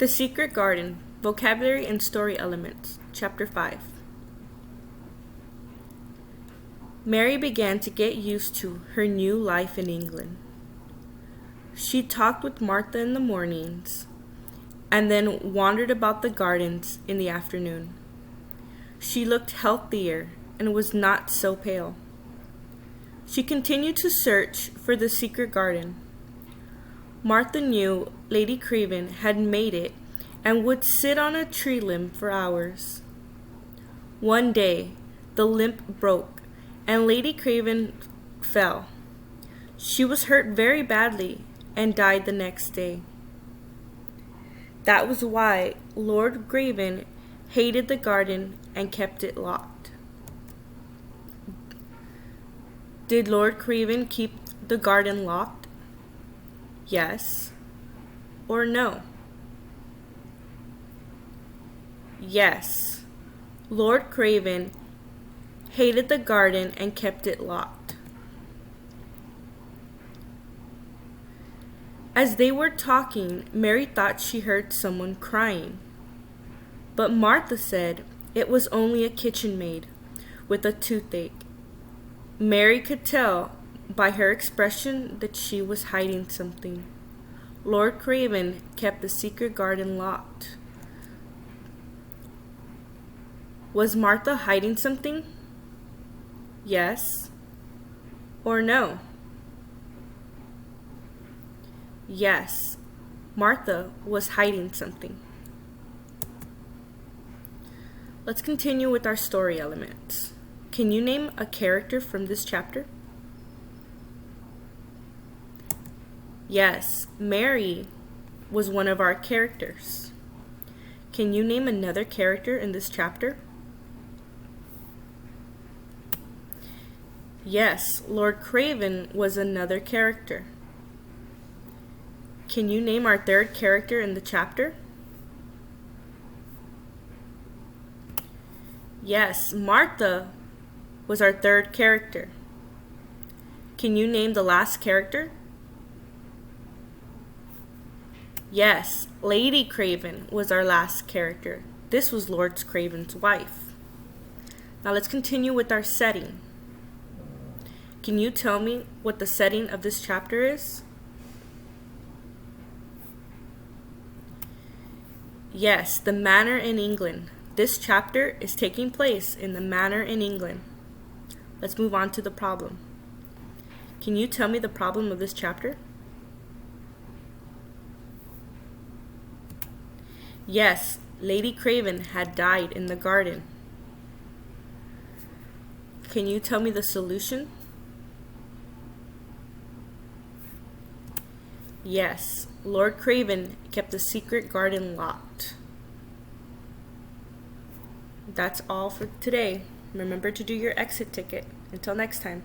The Secret Garden, Vocabulary and Story Elements, Chapter 5. Mary began to get used to her new life in England. She talked with Martha in the mornings and then wandered about the gardens in the afternoon. She looked healthier and was not so pale. She continued to search for the secret garden. Martha knew Lady Craven had made it and would sit on a tree limb for hours. One day, the limb broke and Lady Craven fell. She was hurt very badly and died the next day. That was why Lord Craven hated the garden and kept it locked. Did Lord Craven keep the garden locked? Yes or no? Yes. Lord Craven hated the garden and kept it locked. As they were talking, Mary thought she heard someone crying. But Martha said it was only a kitchen maid with a toothache. Mary could tell by her expression that she was hiding something. Lord Craven kept the secret garden locked. Was Martha hiding something? Yes or no? Yes, Martha was hiding something. Let's continue with our story elements. Can you name a character from this chapter? Yes, Mary was one of our characters. Can you name another character in this chapter? Yes, Lord Craven was another character. Can you name our third character in the chapter? Yes, Martha was our third character. Can you name the last character? Yes, Lady Craven was our last character. This was Lord Craven's wife. Now let's continue with our setting. Can you tell me what the setting of this chapter is? Yes, the Manor in England. This chapter is taking place in the Manor in England. Let's move on to the problem. Can you tell me the problem of this chapter? Yes, Lady Craven had died in the garden. Can you tell me the solution? Yes, Lord Craven kept the secret garden locked. That's all for today. Remember to do your exit ticket. Until next time.